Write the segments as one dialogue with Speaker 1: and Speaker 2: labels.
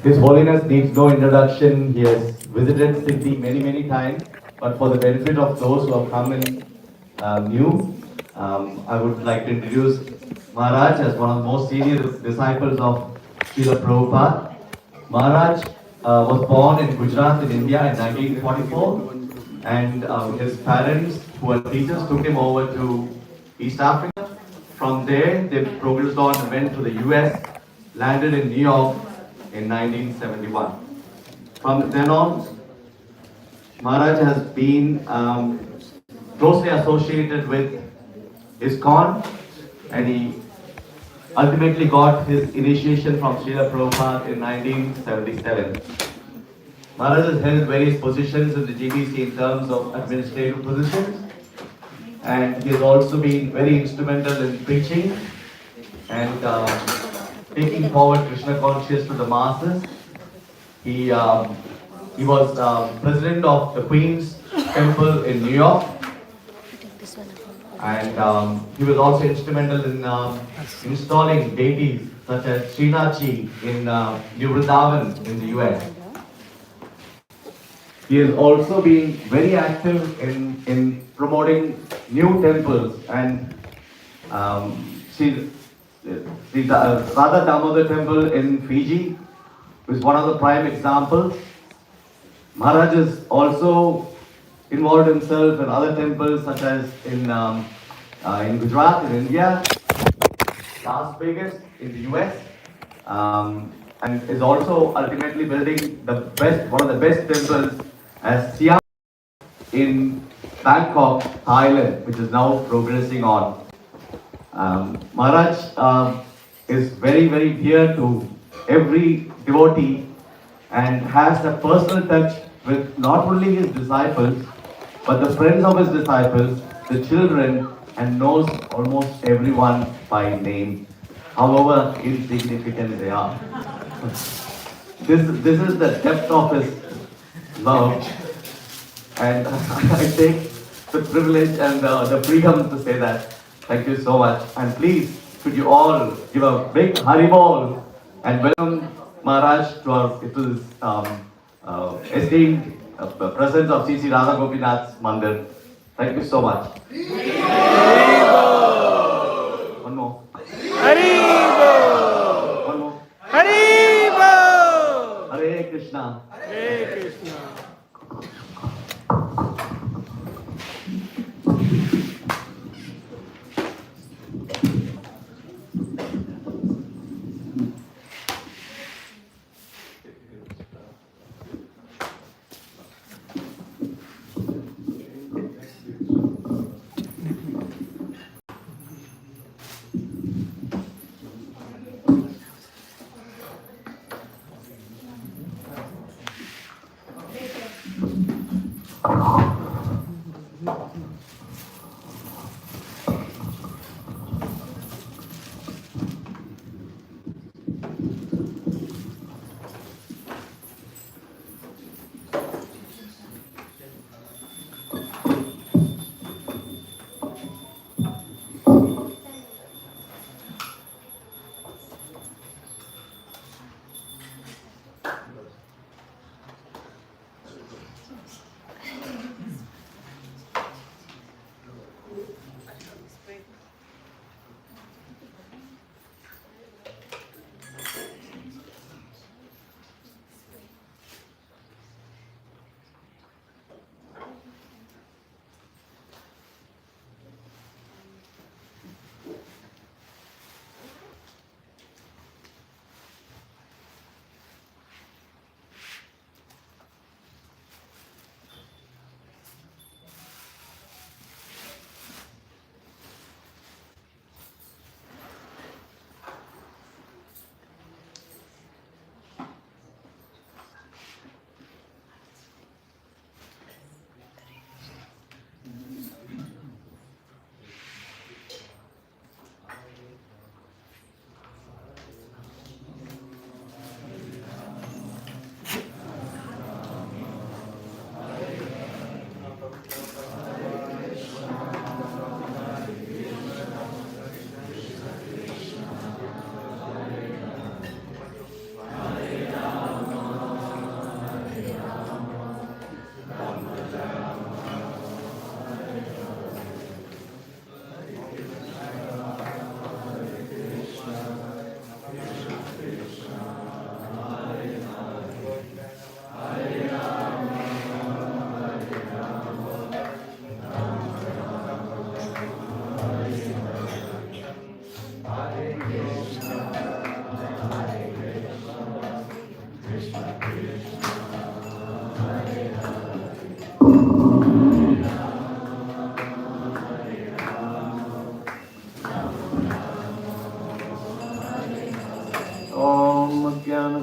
Speaker 1: His Holiness needs no introduction. He has visited Sydney many, many times. But for the benefit of those who have come in new, I would like to introduce Maharaj as one of the most senior disciples of Srila Prabhupada. Maharaj was born in Gujarat in India in 1944, and his parents, who were teachers, took him over to East Africa. From there, they progressed on and went to the US, landed in New York in 1971. From then on, Maharaj has been closely associated with ISKCON, and he ultimately got his initiation from Srila Prabhupada in 1977. Maharaj has held various positions in the GBC in terms of administrative positions, and he has also been very instrumental in preaching and taking forward Krishna consciousness to the masses. He he was president of the Queen's Temple in New York, and he was also instrumental in installing deities such as Srinathji in New Vrindavan in the US. He has also been very active in promoting new temples, and Sri Radha Damodar Temple in Fiji is one of the prime examples. Maharaj is also involved himself in other temples such as in Gujarat in India, Las Vegas in the US, and is also ultimately building one of the best temples as Siam in Bangkok, Thailand, which is now progressing on. Maharaj is very, very dear to every devotee and has a personal touch with not only his disciples, but the friends of his disciples, the children, and knows almost everyone by name, however insignificant they are. This is the depth of his love, and I take the privilege and the freedom to say that. Thank you so much, and please, could you all give a big Haribol and welcome Maharaj to this esteemed presence of C.C. Radha Gopinath's Mandir. Thank you so much. One more.
Speaker 2: Haribo!
Speaker 1: One more.
Speaker 2: Haribo!
Speaker 1: Hare Krishna.
Speaker 2: Hare Krishna.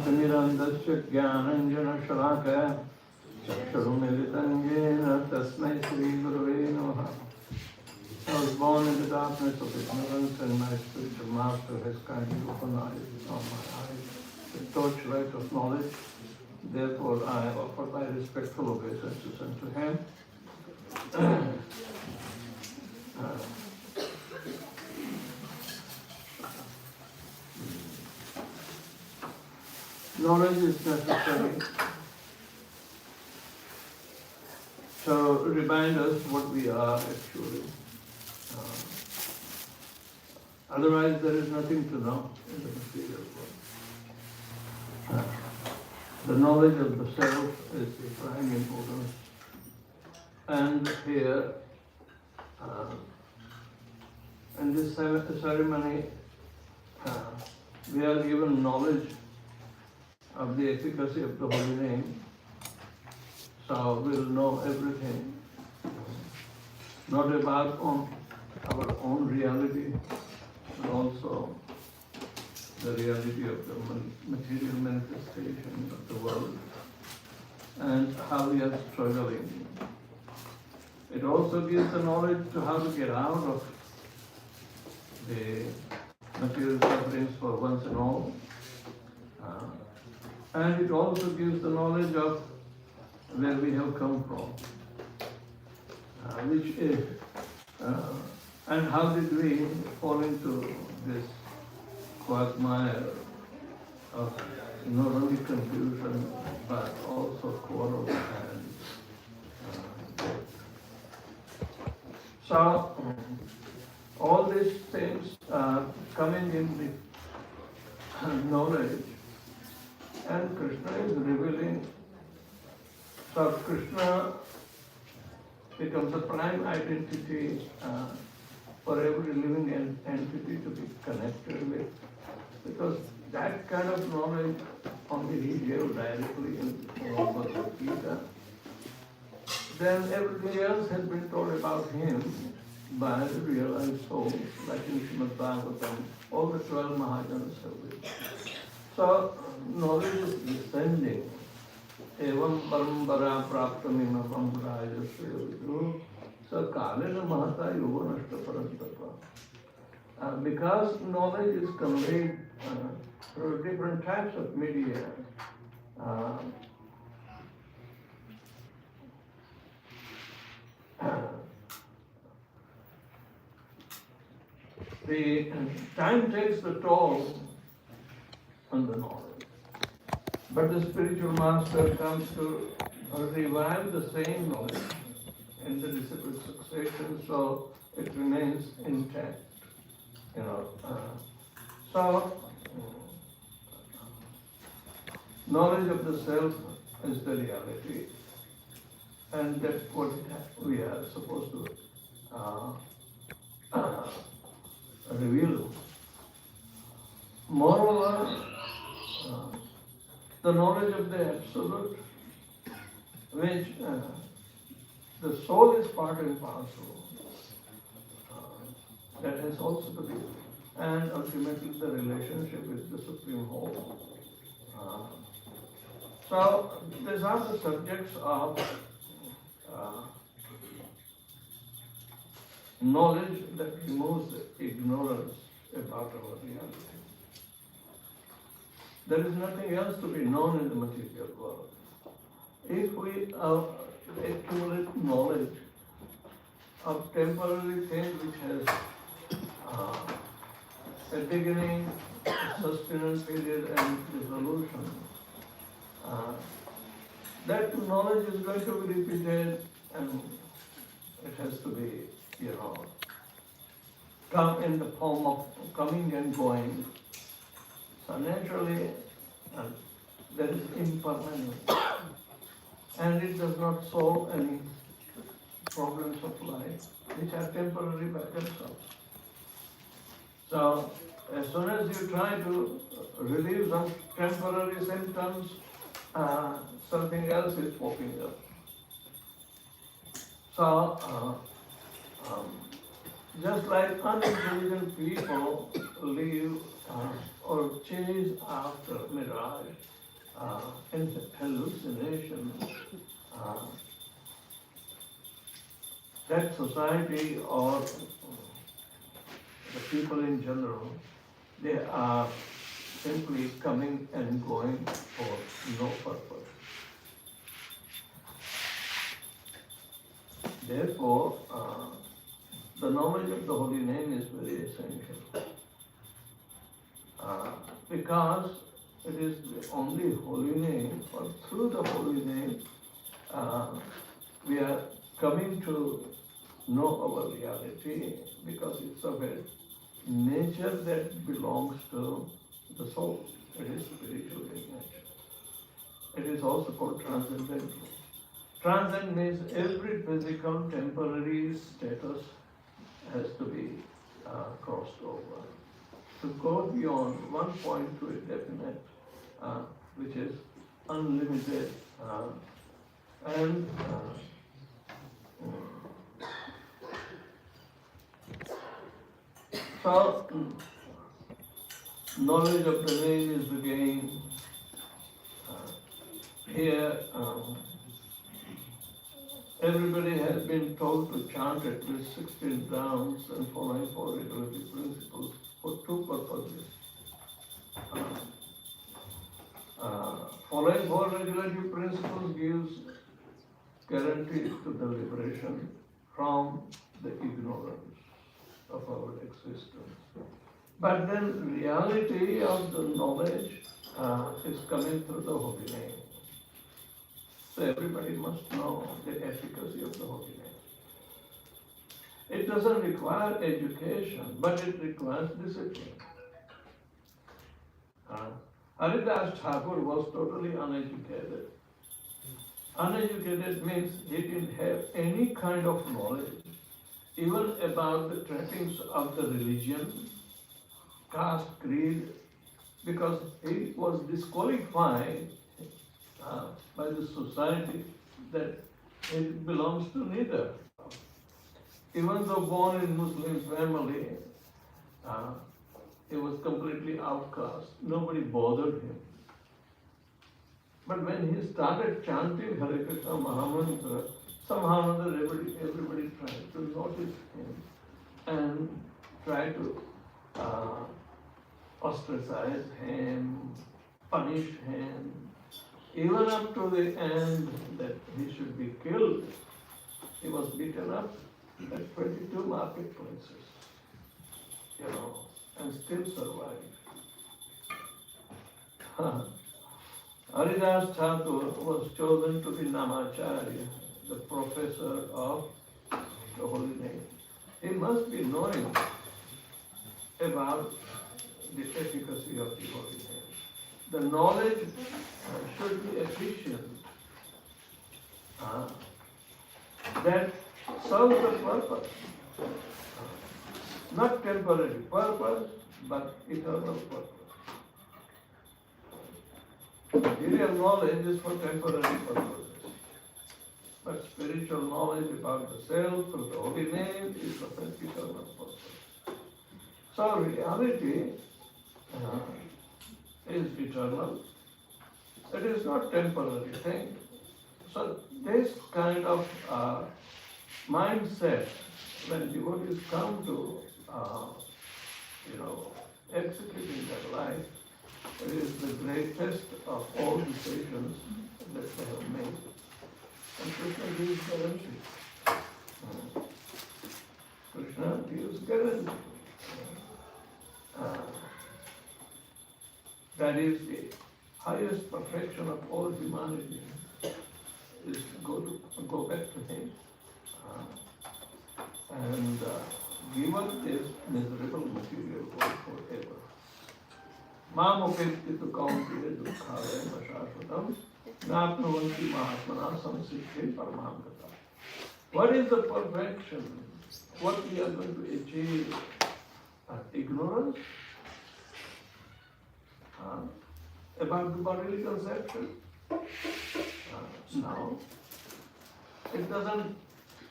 Speaker 2: ज्ञानतिमिरन्दस्य ज्ञानञ्जनशलाकया चक्षुरुमिलितं येन तस्मै श्रीगुरवे नमः. I was born in the darkness of ignorance, and my spiritual master has kindly opened my eyes, the torchlight of knowledge. Therefore, I offer my respectful obeisances unto him. Knowledge is necessary to remind us what we are actually. Otherwise, there is nothing to know in the material world. The knowledge of the self is the prime importance. And here, in this ceremony, we are given knowledge of the efficacy of the holy name. So we will know everything, not about our own reality, but also the reality of the material manifestation of the world and how we are struggling. It also gives the knowledge to how to get out of the material sufferings for once and all. And it also gives the knowledge of where we have come from, and how did we fall into this quagmire of not only confusion but also quarrel and death. So all these things are coming in the knowledge, and Krishna is revealing. So Krishna becomes a prime identity for every living entity to be connected with, because that kind of knowledge only he gave directly in Bhagavad Gita. Then everything else has been told about him by the realized souls, like in Srimad Bhagavatam, all the 12 Mahajanas have been. So knowledge is descending. Evam parambara praptamimam rajasya vidu sa kalena mahata yoganashta parantapa. Because knowledge is conveyed through different types of media, the time takes the toll on the knowledge. But the spiritual master comes to revive the same knowledge in the disciple succession, so it remains intact. So knowledge of the self is the reality, and that's what we are supposed to reveal. Moreover, the knowledge of the Absolute, which the soul is part and parcel, that has also to be, and ultimately the relationship with the Supreme Whole. So these are the subjects of knowledge that removes the ignorance about our reality. There is nothing else to be known in the material world. If we accumulate knowledge of temporary things which has a beginning, sustenance period and dissolution, that knowledge is going to be repeated, and it has to be, come in the form of coming and going. So naturally, that is impermanent, and it does not solve any problems of life, which are temporary by themselves. So, as soon as you try to relieve some temporary symptoms, something else is popping up. So, just like unintelligent people live or chase after mirage, hallucination, uh, that society or the people in general, they are simply coming and going for no purpose. Therefore, the knowledge of the holy name is very essential. Because it is the only holy name, or through the holy name, we are coming to know our reality, because it's of a nature that belongs to the soul. It is spiritual in nature. It is also called transcendental. Transcend means every physical temporary status has to be crossed over. To go beyond one point to a definite, which is unlimited, and so knowledge of the name is the gain. Here, everybody has been told to chant at least 16 rounds and following four regulative principles for two purposes. Following four regulative principles gives guarantee to the liberation from the ignorance of our existence. But then reality of the knowledge is coming through the holy name. So everybody must know the efficacy of the holy name. It doesn't require education, but it requires discipline. Haridas Thakur was totally uneducated. Uneducated means he didn't have any kind of knowledge, even about the trappings of the religion, caste, creed, because he was disqualified by the society that it belongs to neither. Even though born in Muslim family, he was completely outcast. Nobody bothered him. But when he started chanting Hare Krishna Mahamantra, somehow or other everybody tried to notice him and try to ostracize him, punish him, even up to the end that he should be killed. He was beaten up at 22 marketplaces, and still survived. Haridas Thakur was chosen to be Namacharya, the professor of the holy name. He must be knowing about the efficacy of the holy name. The knowledge should be efficient, that serves the purpose, not temporary purpose, but eternal purpose. Material knowledge is for temporary purposes, but spiritual knowledge about the self through the holy name is of an eternal purpose. So reality is eternal. It is not temporary thing. So this kind of mindset, when devotees come to executing their life, it is the greatest of all decisions that they have made. And Krishna gives guarantee. Krishna gives guarantee. That is the highest perfection of all humanity, is to go back to Him and give up this miserable material world forever. Mamopektitu kaunteya dukkhaya nashashvatam napnuvanti mahatmana samsiddhi paramamgata. What is the perfection? What we are going to achieve? Ignorance? About the bodily conception? No. It doesn't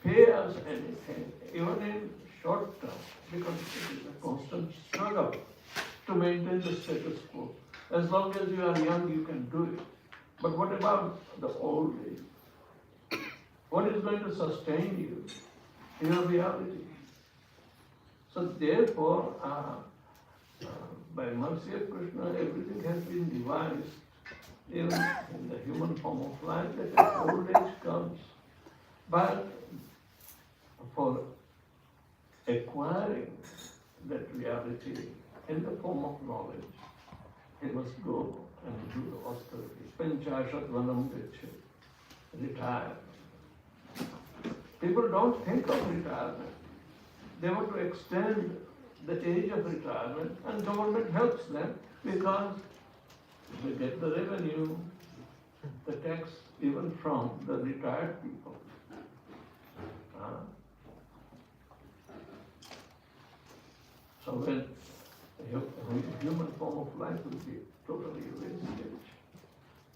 Speaker 2: pay us anything, even in short term, because it is a constant struggle to maintain the status quo. As long as you are young, you can do it. But what about the old age? What is going to sustain you in your reality? So therefore, by mercy of Krishna, everything has been devised, even in the human form of life, that as old age comes. But for acquiring that reality in the form of knowledge, he must go and do the austerity. Panchashat vanam gacche, retire. People don't think of retirement. They want to extend the age of retirement, and government helps them because they get the revenue, the tax even from the retired people. So when the human form of life will be totally wasted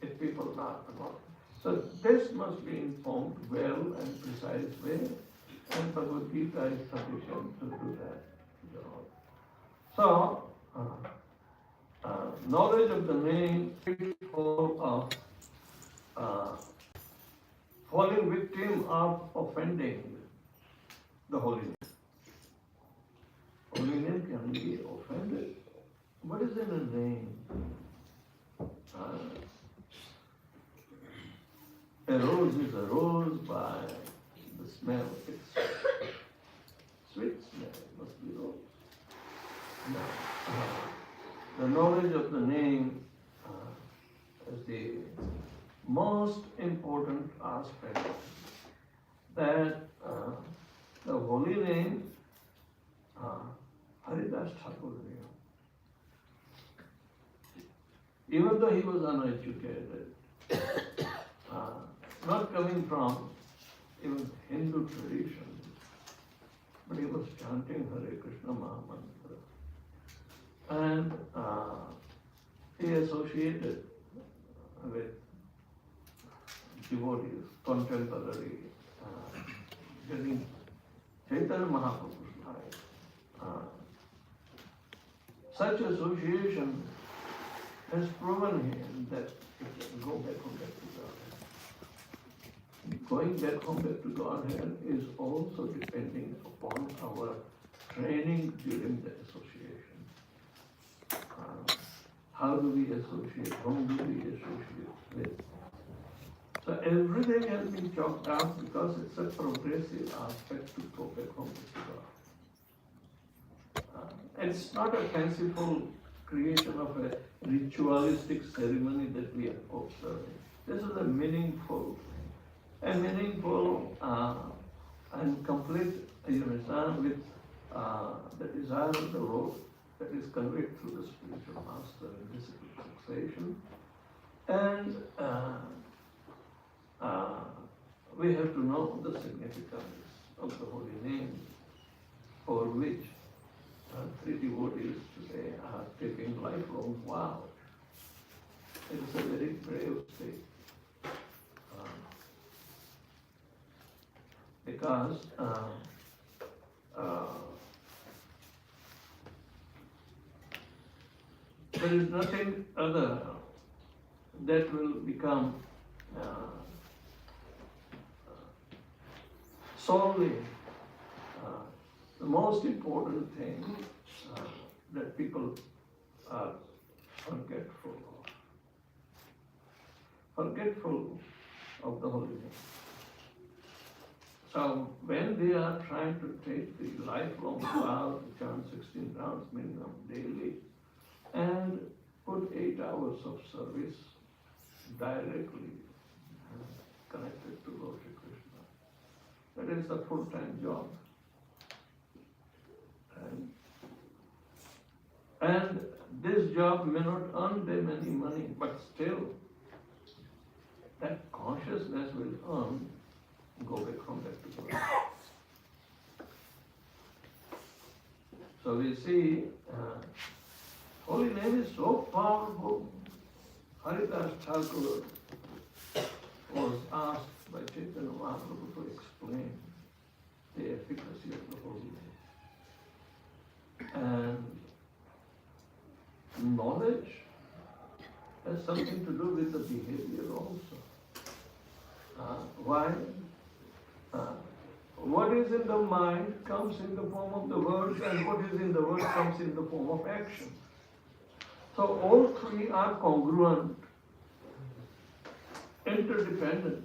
Speaker 2: if people are not. So this must be informed well and precise way, and Bhagavad Gita is sufficient to do that job. So, knowledge of the name of falling victim of offending the holy name. Holy name can be offended. What is in a name? A rose is a rose by the smell. It's sweet smell, must be rose. Now, the knowledge of the name is the most important aspect, that the holy name, Haridas Thakur knew. Even though he was uneducated, not coming from even Hindu tradition, but he was chanting Hare Krishna Mahamantra. And he associated with devotees, contemporary, getting Chaitanya Mahaprabhu's life. Such association has proven him that he can go back home back to Godhead. Going back home back to Godhead is also depending upon our training during the association. How do we associate? Whom do we associate with? So everything has been chalked out because it's a progressive aspect to go back home to God. It's not a fanciful creation of a ritualistic ceremony that we are observing. This is a meaningful and complete unison with the desire of the Lord that is conveyed through the spiritual master in discipline succession. And we have to know the significance of the holy name, for which three devotees today are taking lifelong vows. It is a very brave state. Because there is nothing other that will become solely the most important thing that people are forgetful of the holy name. So when they are trying to take the lifelong vow to chant 16 rounds minimum daily and put 8 hours of service directly connected to Lord Shri Krishna, that is a full-time job. And this job may not earn them any money, but still that consciousness will earn, go back home back to God. So we see holy name is so powerful. Haridas Thakur was asked by Chaitanya Mahaprabhu to explain the efficacy of the holy name. And knowledge has something to do with the behavior Why? What is in the mind comes in the form of the words, and what is in the words comes in the form of action. So all three are congruent, interdependent.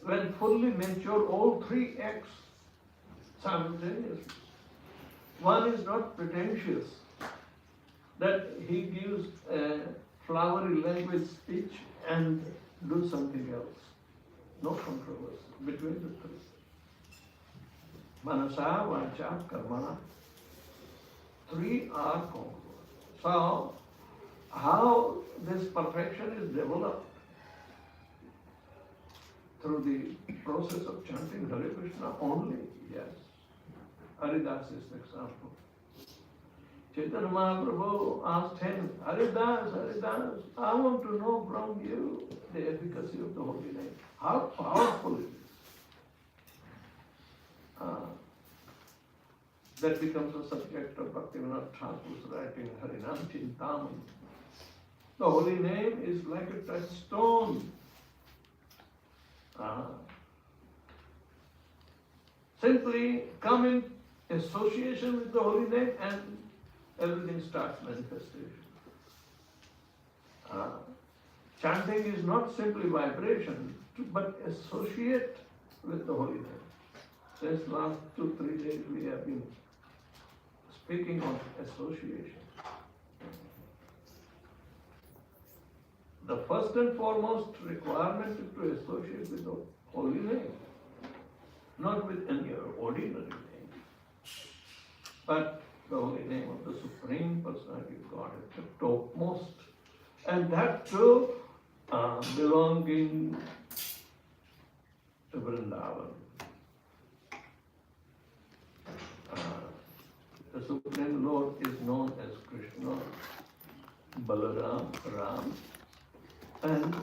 Speaker 2: When fully mature, all three acts simultaneously. One is not pretentious, that he gives a flowery language speech and do something else. No controversy between the three. Manasa, Vacha, Karmana. Three are congruent. So, how this perfection is developed? Through the process of chanting Hare Krishna only? Yes. Haridas is the example. Chaitanya Mahaprabhu asked him, Haridas, Haridas, I want to know from you the efficacy of the holy name. How powerful it is. That becomes a subject of Bhaktivinoda Thakur's writing, Harinam Chintamani. The holy name is like a touchstone. Simply come in association with the holy name and everything starts manifestation. Chanting is not simply vibration, but associate with the holy name. Since last 2-3 days we have been speaking of association. The first and foremost requirement is to associate with the holy name, not with any ordinary name, but the holy name of the Supreme Personality of Godhead, the topmost, and that too belonging to Vrindavan. The Supreme Lord is known as Krishna, Balaram, Ram, and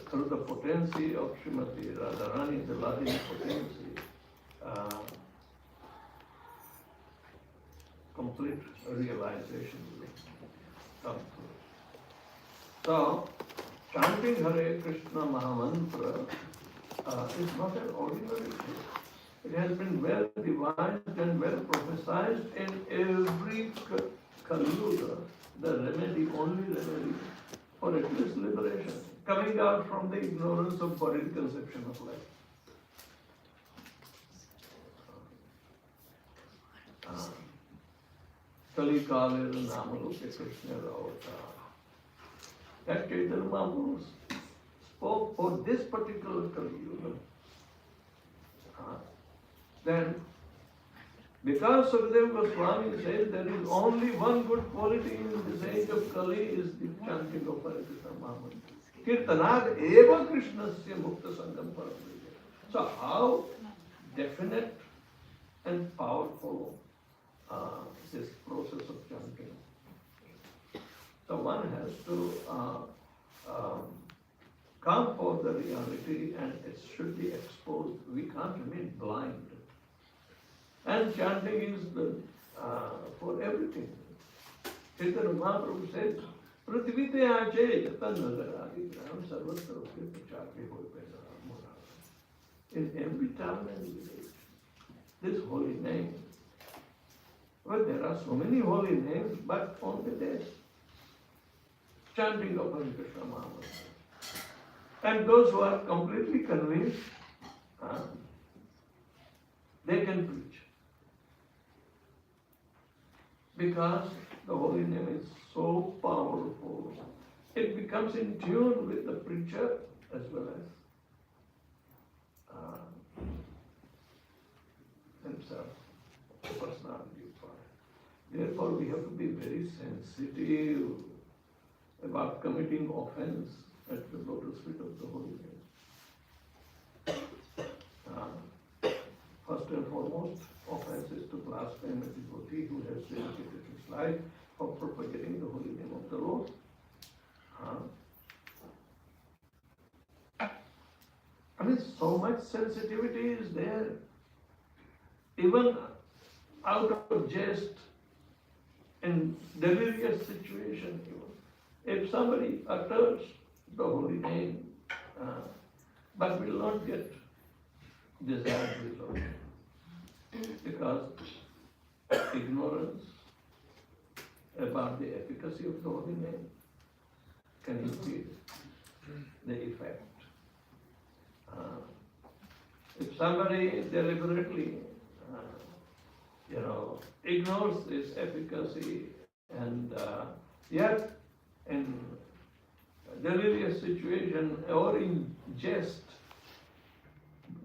Speaker 2: through the potency of Srimati Radharani, the loving potency, complete realization will come through. So, chanting Hare Krishna Mahamantra is not an ordinary thing. It has been well devised and well prophesied in every Kali Yuga, the remedy, only remedy for at least liberation, coming out from the ignorance of bodied conception of life. Kali Kalir Namarupe Krishna Avata. That Chaitanya Mahaprabhu spoke for this particular Kali Yuga. Then, because Sukadeva Goswami says there is only one good quality in this age of Kali is the chanting of Hare Krishna Mahamantra. Kirtanad eva Krishnasya Mukta Sangam Paramaya. So how definite and powerful this process of chanting. So one has to come for the reality and it should be exposed. We can't remain blind. And chanting is for everything. Chaitanya Mahaprabhu said, Prithvite aache jatan nagaradi gram sarvatra prachake hoy pena. In every town and village, this holy name. Well, there are so many holy names, but only this. Chanting of Hare Krishna Mahamantra. And those who are completely convinced, they can preach. Because the holy name is so powerful, it becomes in tune with the preacher as well as himself, the personality of God. Therefore, we have to be very sensitive about committing offense at the lotus feet of the holy name. First and foremost, offense is to blaspheme a devotee who has dedicated his life for propagating the holy name of the Lord. I mean, so much sensitivity is there. Even out of jest, in delirious situation, even if somebody utters the holy name, but will not get desired result because ignorance about the efficacy of the holy name can impede the effect. If somebody deliberately, ignores this efficacy and yet in delirious situation or in jest,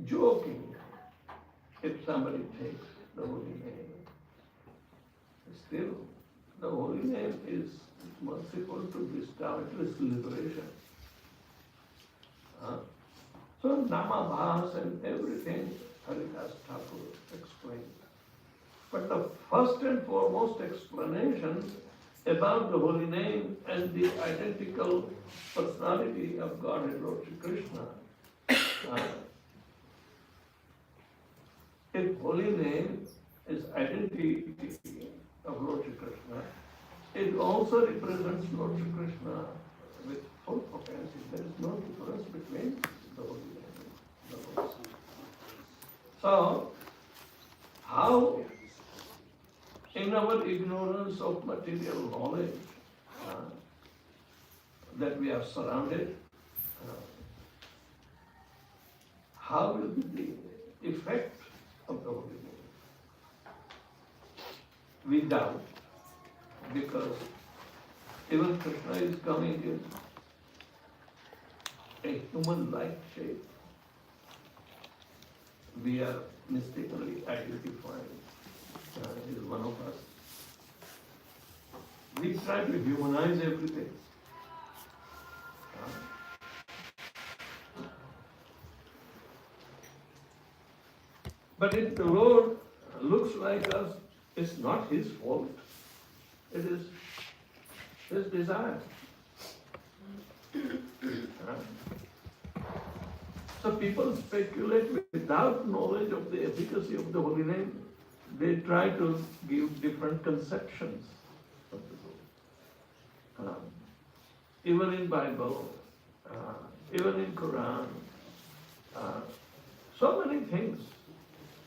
Speaker 2: joking, if somebody takes the holy name, still the holy name is merciful to bestow at least liberation. So Namabhas and everything Haridas Thakur explained. But the first and foremost explanation about the holy name and the identical personality of Godhead Lord Shri Krishna. If holy name is identity of Lord Shri Krishna, it also represents Lord Shri Krishna with full potency. There is no difference between the holy name and the Lord. So, how in our ignorance of material knowledge that we are surrounded, how will be the effect of the holy name? We doubt, because even Krishna is coming in a human-like shape. We are mistakenly identifying. Is one of us. We try to humanize everything. But if the Lord looks like us, it's not His fault. It is His desire. So people speculate without knowledge of the efficacy of the holy name. They try to give different conceptions of the Lord. Even in Bible, even in Quran, so many things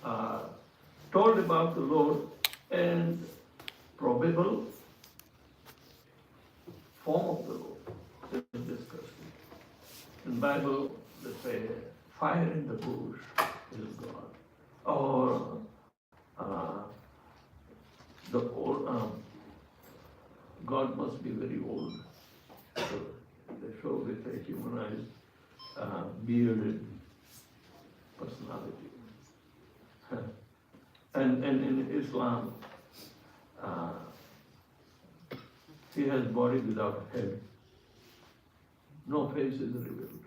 Speaker 2: are told about the Lord and probable form of the Lord is discussed. In Bible, they say fire in the bush is God, or the old God must be very old. So they show with a humanized, bearded personality. And in Islam, he has body without head. No face is revealed.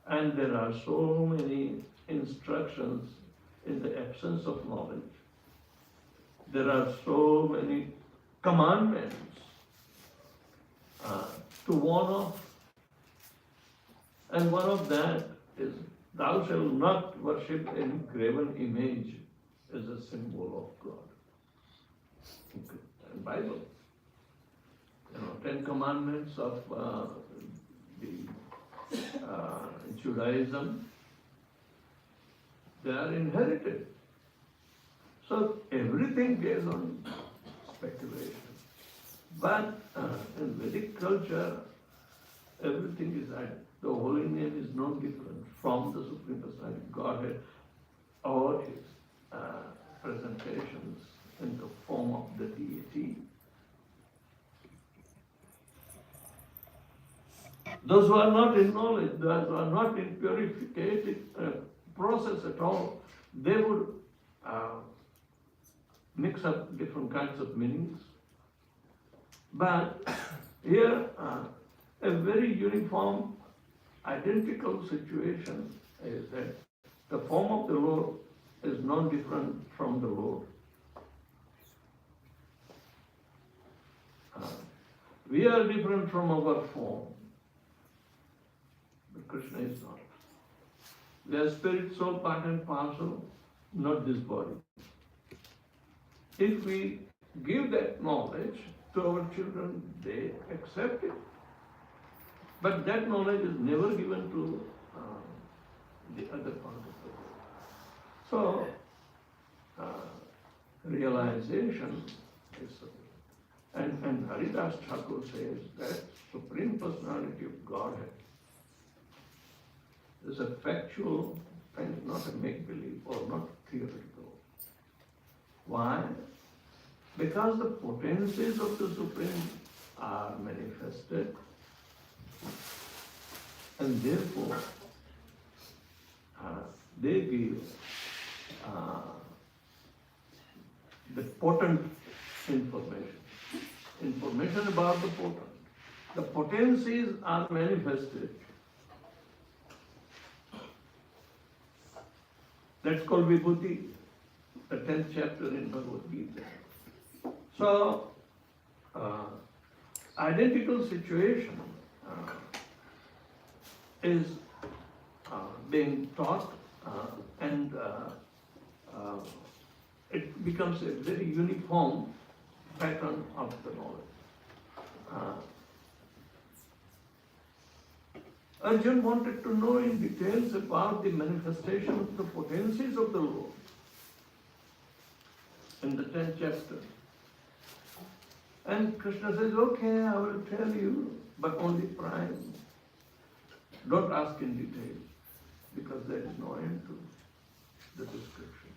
Speaker 2: And there are so many instructions in the absence of knowledge. There are so many commandments to warn of. And one of that is, thou shalt not worship any graven image as a symbol of God. Okay. And Bible, 10 commandments of Judaism, they are inherited. So everything based on speculation. But in Vedic culture, everything is right. The holy name is no different from the Supreme Personality Godhead or its presentations in the form of the deity. Those who are not in knowledge, those who are not in purificated process at all, they would mix up different kinds of meanings. But here, a very uniform, identical situation is that the form of the Lord is not different from the Lord. We are different from our form, but Krishna is not. We are spirit, soul, part and parcel, not this body. If we give that knowledge to our children, they accept it. But that knowledge is never given to the other part of the world. So, realization is, and Haridas Thakur says that Supreme Personality of Godhead is a factual thing, not a make-believe or not theoretical. Why? Because the potencies of the Supreme are manifested, and therefore they give the potent information about the potent. The potencies are manifested. That's called Vibhuti, the 10th chapter in Bhagavad Gita. So, identical situation is being taught and it becomes a very uniform pattern of the knowledge. Arjun wanted to know in details about the manifestation of the potencies of the Lord in the 10th chapter. And Krishna says, okay, I will tell you, but only prime. Don't ask in detail, because there is no end to the description.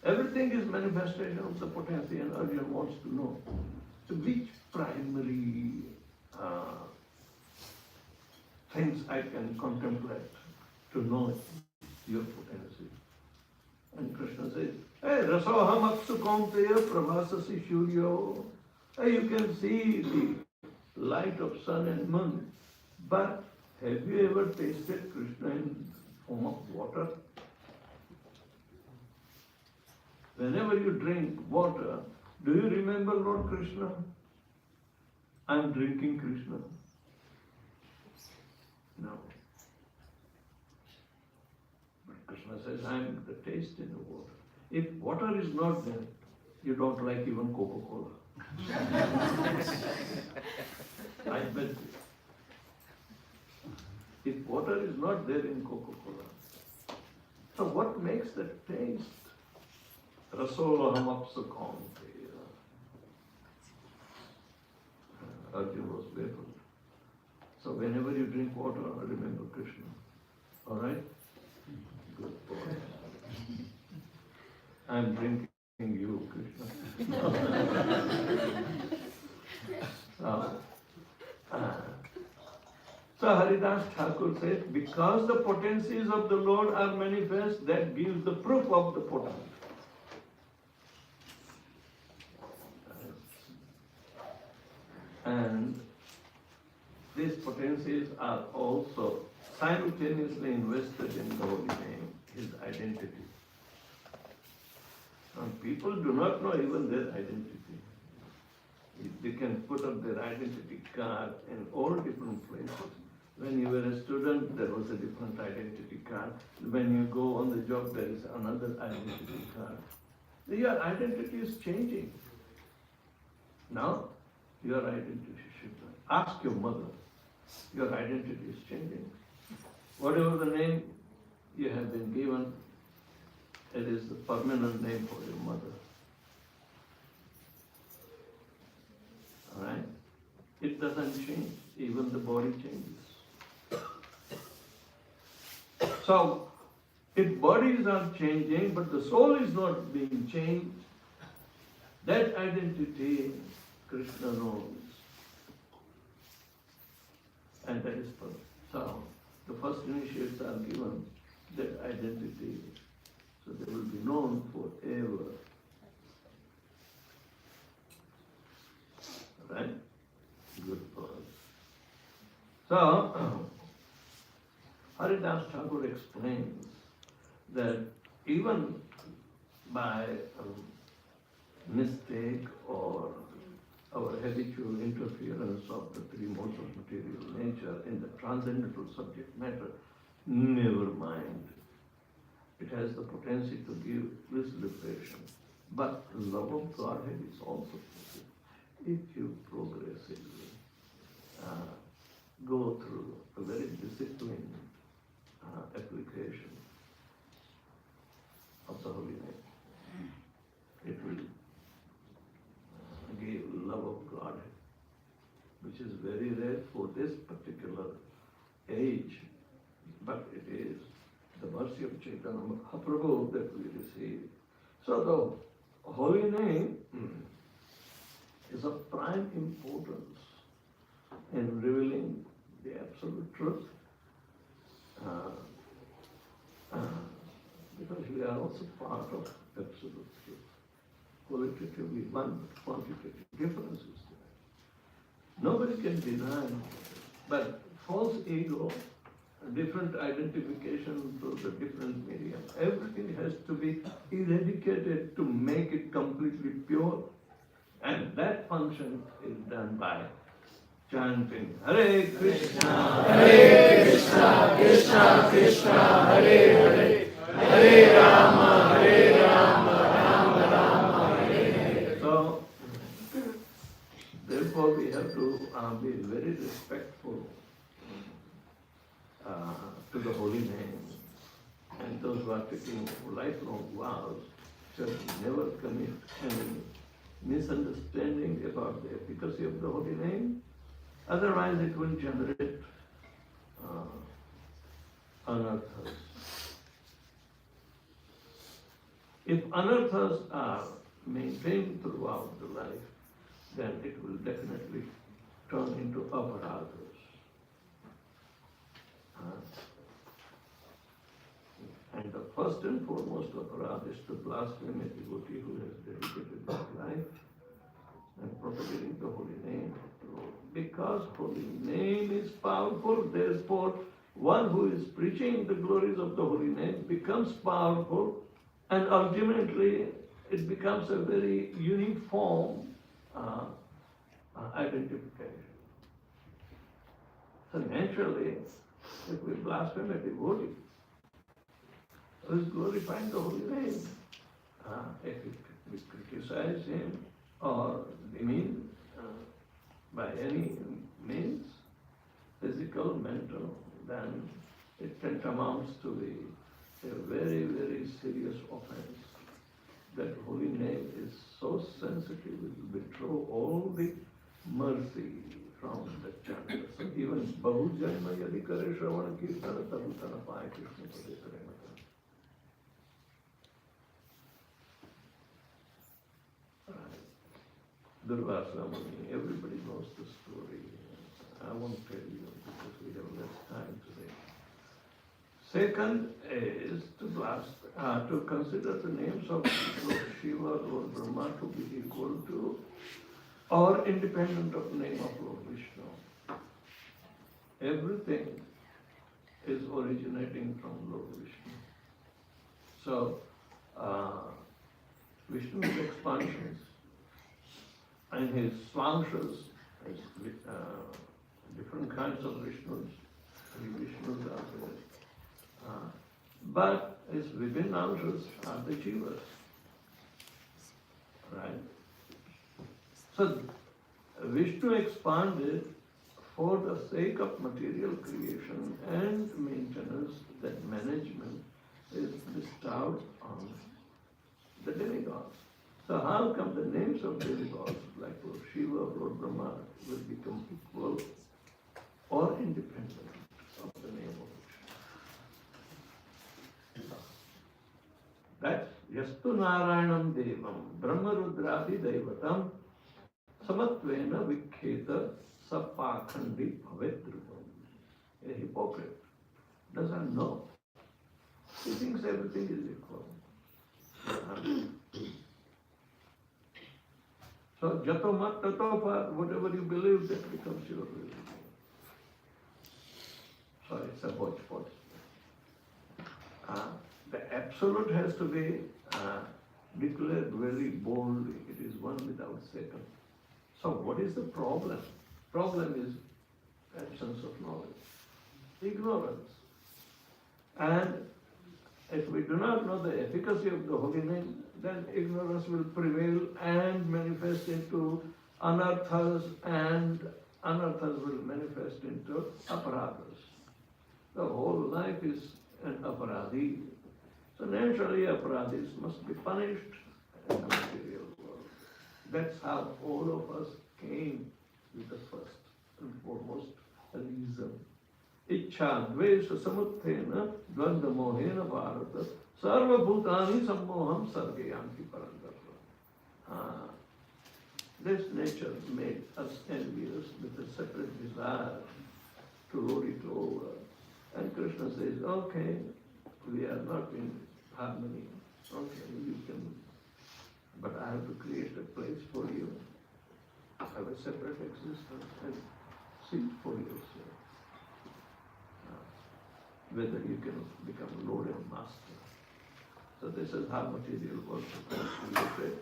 Speaker 2: Everything is manifestation of the potency, and Arjuna wants to know. So which primary things I can contemplate to know your potency? And Krishna says, hey, rasoham apsu kaunteya pravasasi shuryo. Hey, you can see the light of sun and moon, but have you ever tasted Krishna in form of water? Whenever you drink water, do you remember Lord Krishna? I am drinking Krishna. No. But Krishna says, I am the taste in the water. If water is not there, you don't like even Coca-Cola. I bet you. If water is not there in Coca-Cola, so what makes the taste? Rasoham apsu kaunteya. Arjuna was barefoot. So whenever you drink water, remember Krishna. All right? Good boy. I'm drinking you, Krishna. So Haridas Thakur says, because the potencies of the Lord are manifest, that gives the proof of the potent. And these potencies are also simultaneously invested in the holy name, his identity. And people do not know even their identity. They can put up their identity card in all different places. When you were a student, there was a different identity card. When you go on the job, there is another identity card. Your identity is changing. Now, your identity should ask your mother. Your identity is changing. Whatever the name you have been given, it is the permanent name for your mother. All right? It doesn't change. Even the body changes. So, if bodies are changing, but the soul is not being changed, that identity Krishna knows. And that is perfect. So, the first initiates are given that identity, so they will be known forever. Right? Good point. So, Haridas Thakur explains that even by mistake or our habitual interference of the three modes of material nature in the transcendental subject matter, never mind. It has the potency to give bliss liberation. But love of Godhead is also possible. if you progressively go through a very disciplined application of the holy name, it will give love of God, which is very rare for this particular age, but it is the mercy of Chaitanya Mahaprabhu that we receive. So the holy name is of prime importance in revealing the absolute truth, because we are also part of absolute truth. Qualitatively one, but quantitative difference is there. Nobody can deny, but false ego, different identification through the different medium, everything has to be eradicated to make it completely pure, and that function is done by chanting Hare Krishna, Krishna Krishna, Hare Hare, Hare Rama, Rama Rama, Hare Hare. So, therefore we have to be very respectful to the holy name, and those who are taking lifelong vows should never commit any misunderstanding about the efficacy of the holy name. Otherwise, it will generate anarthas. If anarthas are maintained throughout the life, then it will definitely turn into aparadhas. And the first and foremost aparadha is to blaspheme a devotee who has dedicated his life and propagating the holy name. Because holy name is powerful, therefore one who is preaching the glories of the holy name becomes powerful, and ultimately it becomes a very uniform identification. So naturally, if we blaspheme a devotee who is glorifying the holy name, if we criticize him or demean by any means, physical, mental, then it tantamounts to be a very, very serious offense. That holy name is so sensitive, it will withdraw all the mercy from the chant. So even Bahu Janma Yadi Kare Shravana Kirtana Tabutana Pai Krishna Pade Premata. Durvasa Muni, everybody knows the story. I won't tell you because we have less time today. Second is to consider the names of Lord Shiva, Lord Brahma to be equal to or independent of the name of Lord Vishnu. Everything is originating from Lord Vishnu. So, Vishnu's expansions and his swanshas, different kinds of Vishnus, Vishnus are there. But his Vibhinamshas are the Jivas. Right? So Vishnu expanded for the sake of material creation and maintenance. That management is bestowed on the demigods. So how come the names of demigods like Lord Shiva, Lord Brahma will become equal or independent of the name of Vishnu? That's Yastu Narayanam Devam Brahma Rudradi Devatam Samatvena Vikheta Sapakhandi Bhavedrupam. A hypocrite doesn't know. He thinks everything is equal. So Jato Mat Tato Phat, whatever you believe, that becomes your religion. So it's a hodgepodge. The absolute has to be declared very boldly. It is one without second. So what is the problem? Problem is absence of knowledge, ignorance. And if we do not know the efficacy of the holy name, then ignorance will prevail and manifest into anarthas, and anarthas will manifest into aparadhas. The whole life is an aparadhi. So naturally aparadhis must be punished in the material world. That's how all of us came with the first and foremost reason. Ichha dvesha samuthena dvanda mohena bharata sarva bhutani sammoham sargayanti parangata. This nature made us envious with a separate desire to lord it over. And Krishna says, okay, we are not in harmony. Okay, you can, but I have to create a place for you. Have a separate existence and seek for yourself. Whether you can become Lord and Master. So this is how material world is created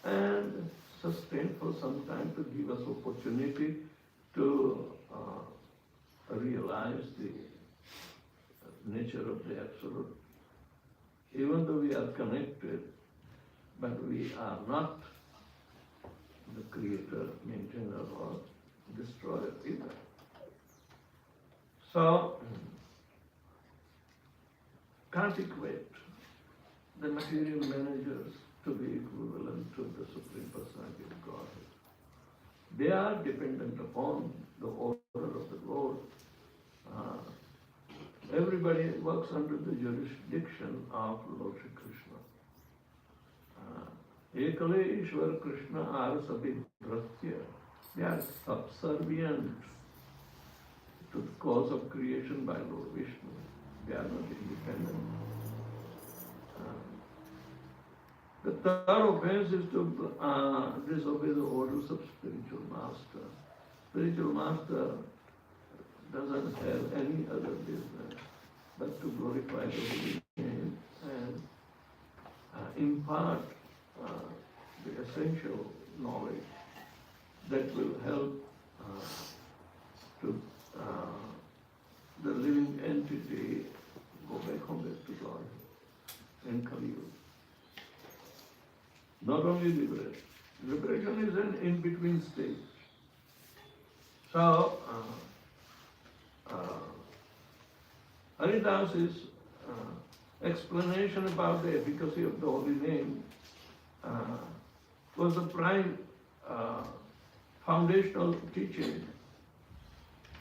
Speaker 2: and sustained for some time to give us opportunity to realize the nature of the Absolute. Even though we are connected, but we are not the creator, maintainer, or destroyer either. So, can't equate the material managers to be equivalent to the Supreme Personality of Godhead. They are dependent upon the order of the Lord. Everybody works under the jurisdiction of Lord Shri Krishna. Ekale Ishwar Krishna are sabhidratya. They are subservient to the cause of creation by Lord Vishnu. They are not independent. The third offense is to disobey the orders of spiritual master. Spiritual master doesn't have any other business but to glorify the holy name and impart the essential knowledge that will help to the living entity go back home back to God and Kali Yuga. Not only liberation. Liberation is an in-between stage. So, Haridas's explanation about the efficacy of the holy name was the prime foundational teaching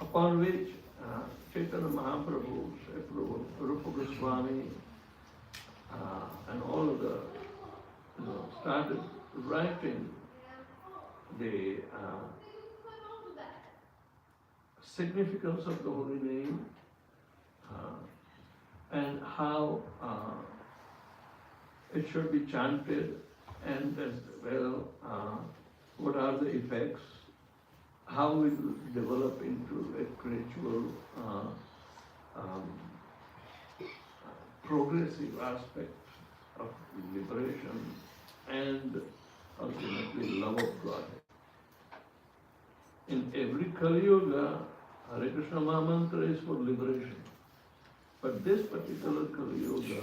Speaker 2: upon which Chaitanya Mahaprabhu's approval, Rupa Goswami, and all of the started writing the significance of the holy name and how it should be chanted, and as well what are the effects, how it will develop into a gradual progressive aspect of liberation and ultimately love of God. In every Kali Yuga, Hare Krishna Mahamantra is for liberation. But this particular Kali Yuga,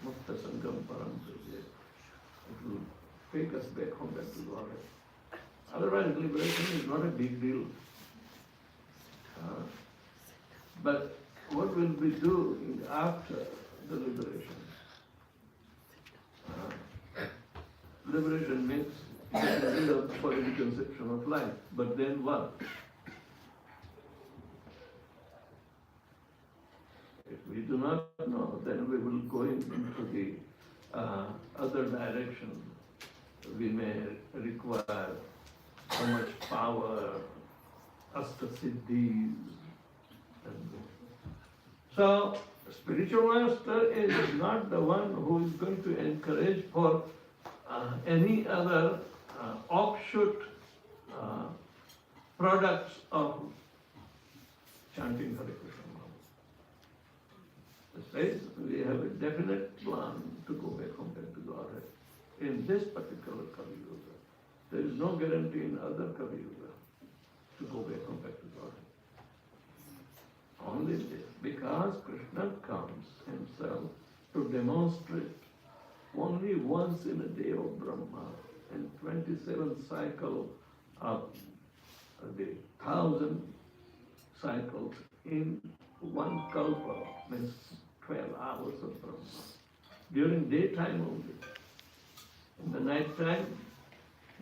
Speaker 2: Mukta Sangam Paramprajya, it will take us back home, back to God. Otherwise, liberation is not a big deal. But what will we do after the liberation? Liberation means getting rid of for any conception of life. But then what? If we do not know, then we will go into the other direction. We may require so much power, astasiddhis. So, spiritual master is not the one who is going to encourage for any other offshoot products of chanting Hare Krishna. It says we have a definite plan to go back home back to Godhead in this particular Kali Yuga. There is no guarantee in other Kali Yuga to go back home back to Godhead. Only this, because Krishna comes himself to demonstrate only once in a day of Brahma 127 cycle of the 1,000 cycles in one kalpa, means 12 hours of Brahma. During daytime only. In the night time,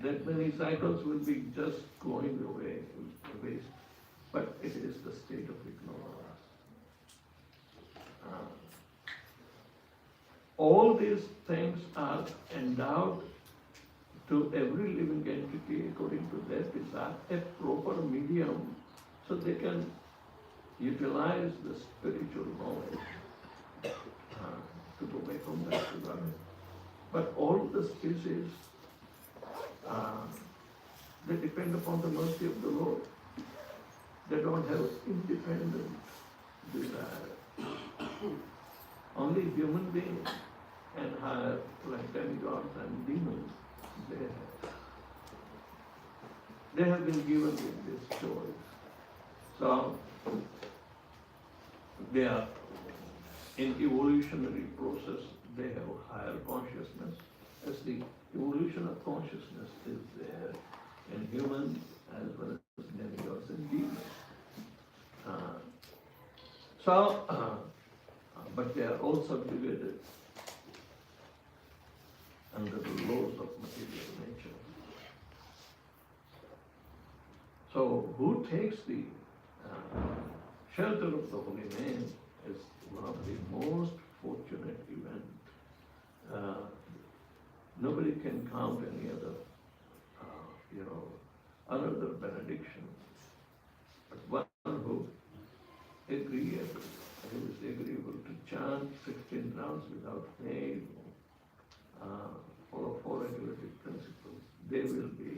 Speaker 2: that many cycles will be just going away, waste. But it is the state of ignorance. All these things are endowed to every living entity according to their desire, a proper medium, so they can utilize the spiritual knowledge to go back home back to God. But all the species, they depend upon the mercy of the Lord. They don't have independent desire. Only human beings and higher, like demigods and demons, they have been given with this choice. So they are in evolutionary process, they have higher consciousness, as the evolution of consciousness is there in humans as well as demigods and demons. But they are all subjugated under the laws of material nature. So who takes the shelter of the holy name is one of the most fortunate events. Nobody can count any other, another benediction. But one who is agreeable to chant 16 rounds without fail, follow four regulative principles, they will be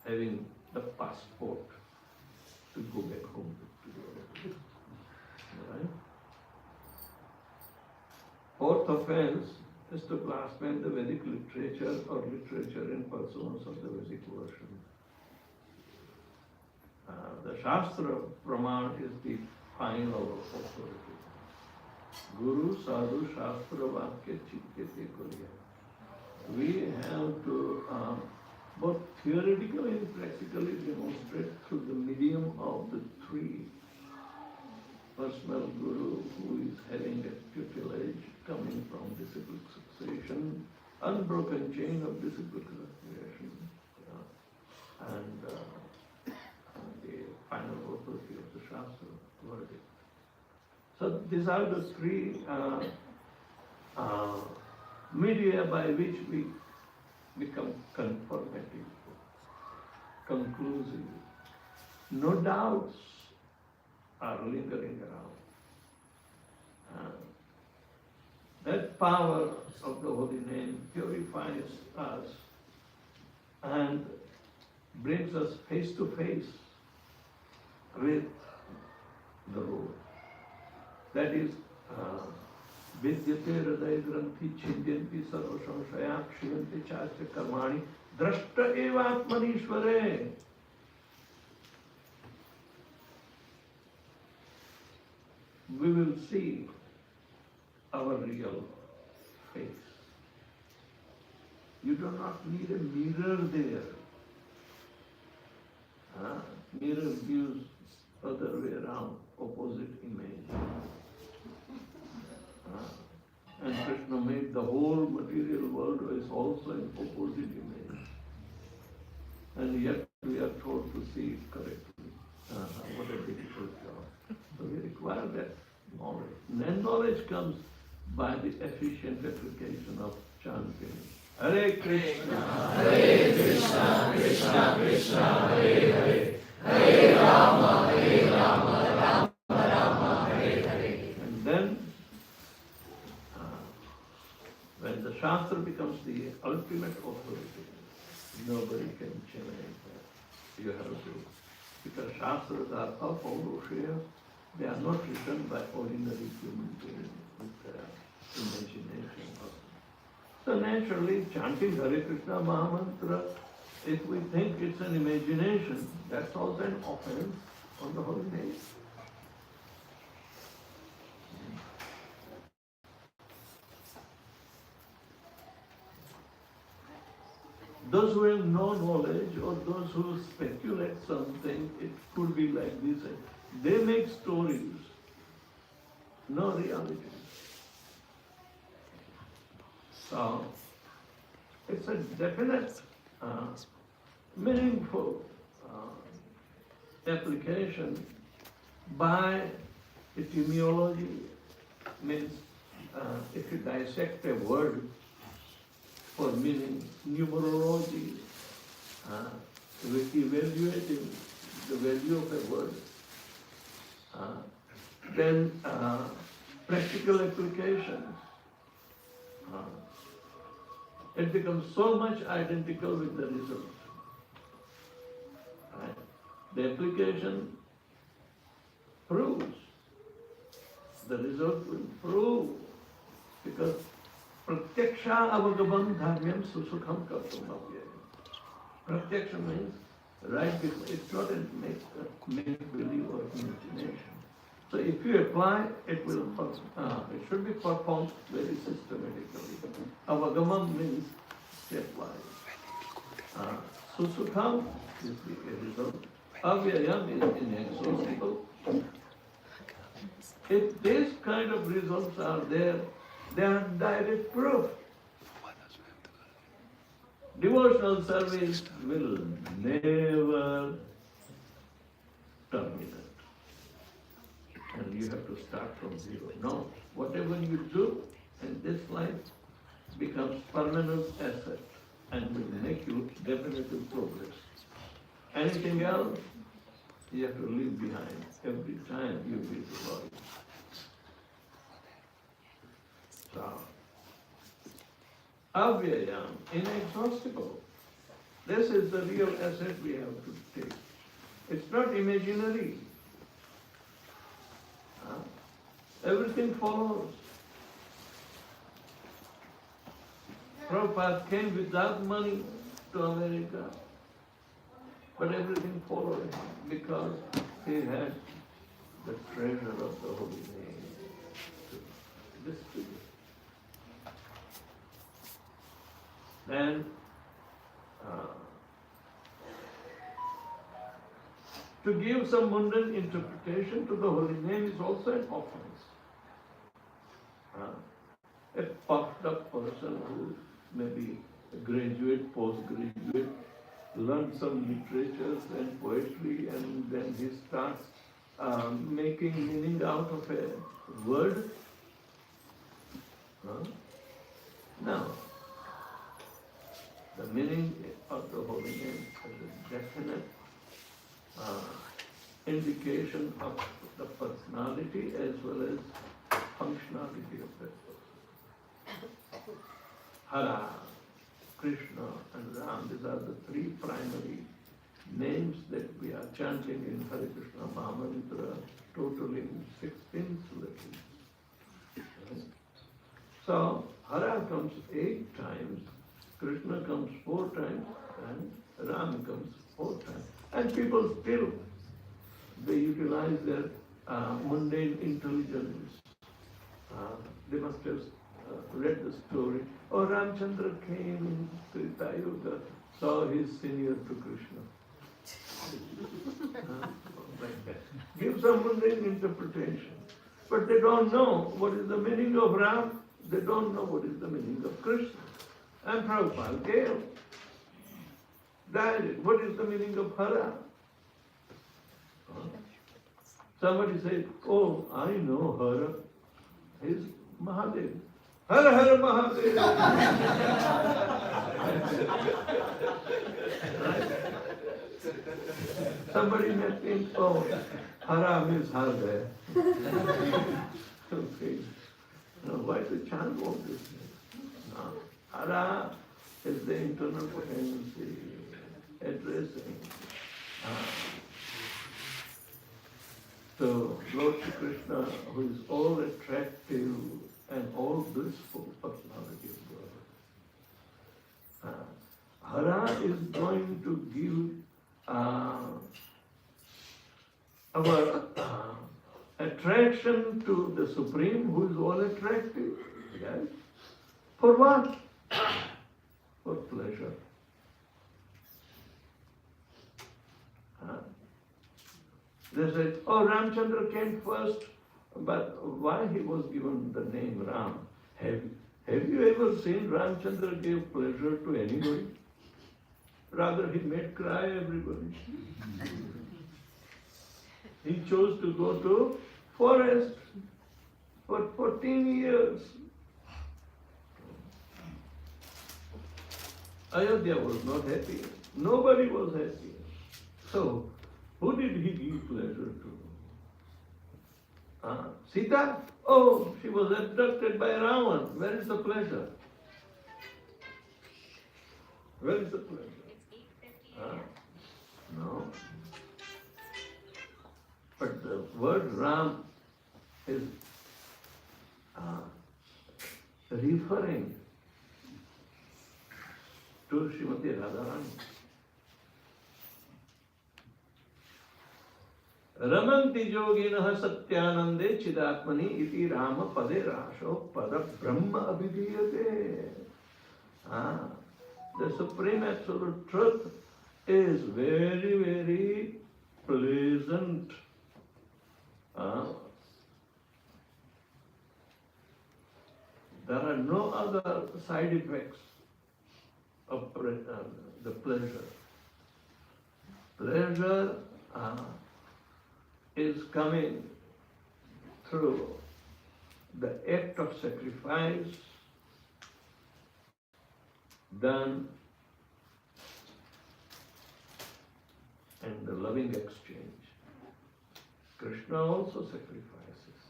Speaker 2: having the passport to go back home to the right? Fourth offense is to blaspheme the Vedic literature or literature in pursuance of the Vedic version. The Shastra Praman is the final authority. Guru Sadhu Shastra Vakya Chitkete Kuriya. We have to both theoretically and practically demonstrate through the medium of the three. Personal Guru who is having a tutelage coming from disciplic succession, unbroken chain of disciplic succession, and the final authority of the Shastra verdict. So these are the three media by which we become confirmative, conclusive. No doubts are lingering around. That power of the holy name purifies us and brings us face to face with the Lord. That is, Vidyate hridaya granthi chindyanti sarva samshaya kshiyanti chasya karmani drashta eva atmanishvare. We will see our real face. You do not need a mirror there. Mirror gives other way around, opposite image. And Krishna made the whole material world is also an opposite image. And yet we are told to see it correctly. What a difficult job. So we require that knowledge. And then knowledge comes by the efficient application of chanting. Hare Krishna, Krishna Krishna, Hare Hare, Hare Rama, Rama Rama, Hare Hare. And then, when the Shastra becomes the ultimate authority, nobody can challenge that. You have to, because Shastras are apaurushaya, they are not written by ordinary human beings with imagination. So naturally, chanting Hare Krishna Mahamantra, if we think it's an imagination, that's also an offense on the holy name. those who have no knowledge or those who speculate something, it could be like this. They make stories, no reality. So, it's a definite, meaningful application by etymology, means if you dissect a word for meaning, numerology, evaluating the value of a word, then practical application. It becomes so much identical with the result. Right? The application proves, the result will prove, because pratyaksha avagabam dharmyam susukham kartum avyayam. Pratyaksha means right before, it's not a make-believe or imagination. So if you apply, it will, it should be performed very systematically. Avagamam means stepwise. Susukham is the result. Avyayam is inexhaustible. If these kind of results are there, they are direct proof. Devotional service will never terminate. And you have to start from zero. No, whatever you do in this life becomes permanent asset and will make you definitive progress. Anything else, you have to leave behind every time you meet the Lord. So, avyayam, inexhaustible. This is the real asset we have to take. It's not imaginary. Everything follows. Prabhupada came without money to America, but everything followed him because he had the treasure of the Holy Name to distribute. And to give some mundane interpretation to the Holy Name is also an offense. A puffed up person who may be a graduate, postgraduate, learned some literatures and poetry, and then he starts making meaning out of a word. No. The meaning of the Holy Name is a definite indication of the personality as well as functionality of that person. Hara, Krishna and Ram, these are the three primary names that we are chanting in Hare Krishna Mahamantra, totaling 16 syllables. So, Hara comes 8 times, Krishna comes 4 times, and Ram comes 4 times. And people still, they utilize their mundane intelligence. They must have read the story. Oh, Ramchandra came in Treta Yuga, saw his senior to Krishna. Like that. Give some mundane interpretation. But they don't know what is the meaning of Ram, they don't know what is the meaning of Krishna. And Prabhupada gave. What is the meaning of Hara? Somebody said, oh, I know Hara. He's Mahadev. Hara Hara Mahadev. Right? Somebody may think, oh, Hara means Hara. Okay. No, why the chant all this? No. Hara is the internal potency addressing to Lord Shri Krishna, who is all attractive and all blissful personality of God. Hara is going to give our attraction to the Supreme, who is all attractive. Yes? For what? For pleasure. They said, oh, Ramchandra came first, but why he was given the name Ram? Have you ever seen Ramchandra give pleasure to anybody? Rather, he made cry everybody. He chose to go to forest for 14 years. Ayodhya was not happy. Nobody was happy. So, who did he give pleasure to? Sita? Oh, she was abducted by Ravan. Where is the pleasure? Where is the pleasure? No. But the word Ram is referring to Srimati Radharani. Ramanti yoginah satyanande chidatmani iti rama pade rasho pada brahma abhidhiyate. The Supreme Absolute Truth is very, very pleasant. There are no other side effects of the pleasure. Pleasure is coming through the act of sacrifice done and the loving exchange. Krishna also sacrifices,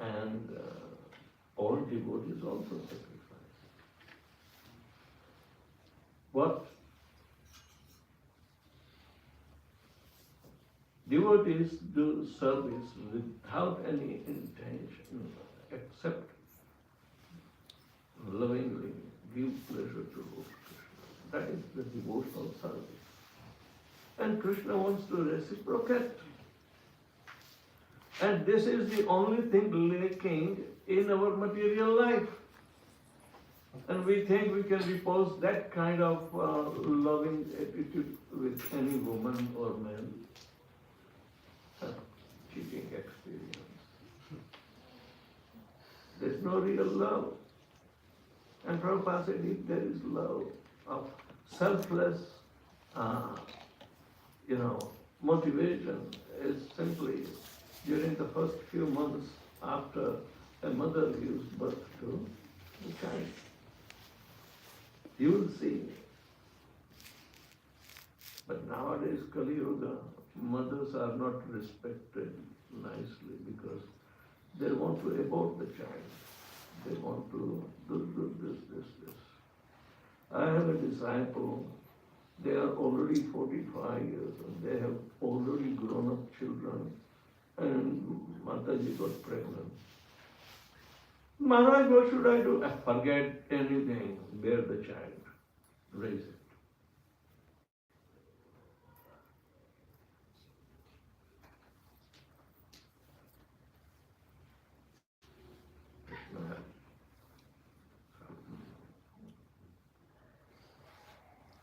Speaker 2: and all devotees also sacrifice. What devotees do service without any intention except lovingly give pleasure to Lord Krishna. That is the devotional service. And Krishna wants to reciprocate. And this is the only thing lacking in our material life. And we think we can repose that kind of loving attitude with any woman or man. Cheating experience. There's no real love. And Prabhupada said, if there is love of selfless, motivation is simply during the first few months after a mother gives birth to a child. You will see. But nowadays, Kali Yuga, mothers are not respected nicely because they want to abort the child. They want to do this. I have a disciple, they are already 45 years and they have already grown up children, and Mataji got pregnant. Maharaj, what should I do? Forget anything, bear the child, raise it.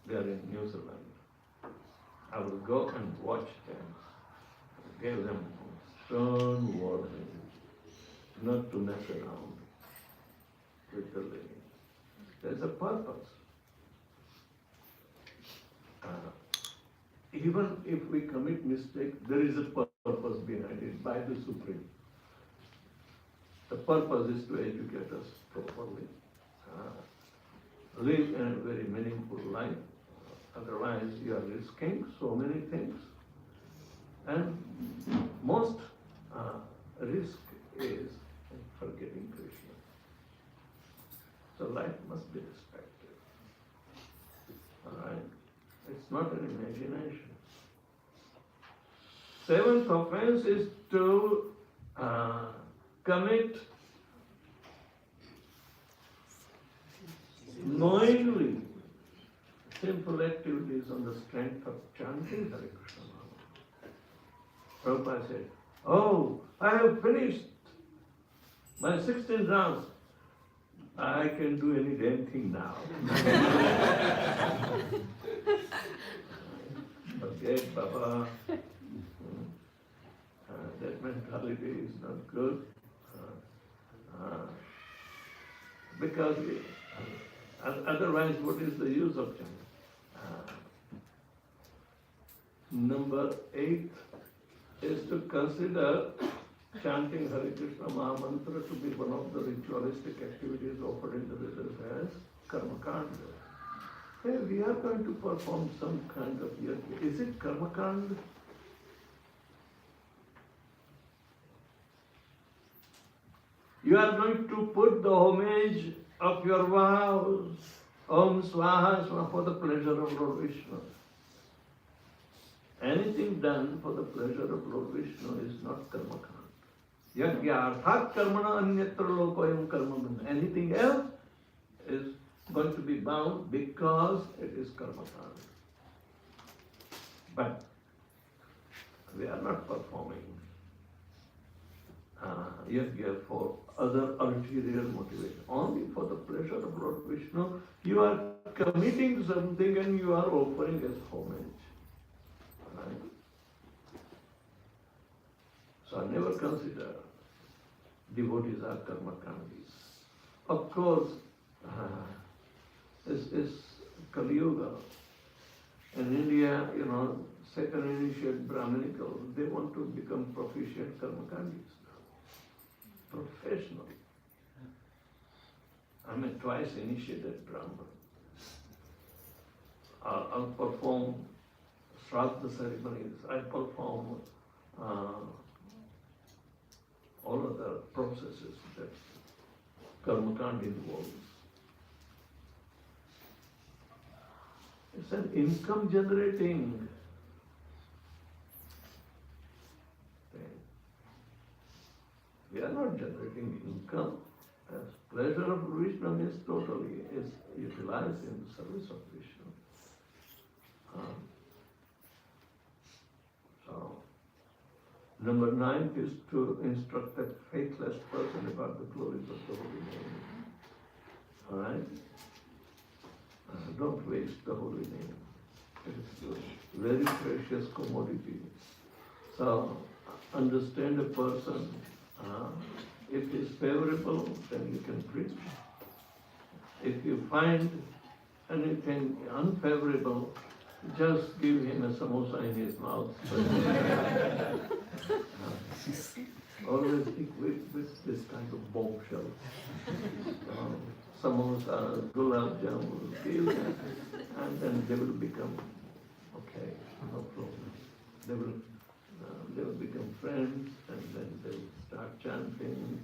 Speaker 2: They are in New Zealand. I will go and watch them. I gave them stern warning not to mess around with the living. There's a purpose. Even if we commit mistake, there is a purpose behind it by the Supreme. The purpose is to educate us properly, live a very meaningful life. Otherwise, you are risking so many things. And most risk is forgetting Krishna. So life must be respected. Alright? It's not an imagination. Seventh offense is to commit knowingly sinful activities on the strength of chanting Hare Krishna. Prabhupada said, oh, I have finished my 16 rounds. I can do any damn thing now. Forget, Baba. that mentality is not good. Because otherwise, what is the use of chanting? Number 8 is to consider chanting Hare Krishna Mahamantra to be one of the ritualistic activities offered in the Vedas as karma kanda. Hey, we are going to perform some kind of yajna. Is it karma kanda? You are going to put the homage of your vows, Om Swaha Swaha, for the pleasure of Lord Vishnu. Anything done for the pleasure of Lord Vishnu is not karma kanda. Yagyarthat karmana anyatra lokoyam karma bandha. Anything else is going to be bound because it is karma kanda. But we are not performing yajna for other ulterior motivation. Only for the pleasure of Lord Vishnu, you are committing something and you are offering as homage. Right? So never consider devotees are karma kandis. Of course, this is Kali Yuga. In India, second initiate Brahminical, they want to become proficient karma kandis now. Professional. I'm a twice initiated Brahman. I'll perform Shraddha ceremonies. I perform all other processes that karma kanda involves. It's an income generating thing. We are not generating income. As pleasure of Vishnu means totally is utilized in the service of Vishnu. So, number 9 is to instruct a faithless person about the glories of the holy name. Alright? Don't waste the holy name. It is a very precious commodity. So, understand a person. If he is favorable, then you can preach. If you find anything unfavorable, just give him a samosa in his mouth. Always equipped with this kind of bombshell. Samosa, gulab jamun, give them, and then they will become okay, no problem. They will become friends, and then they will start chanting.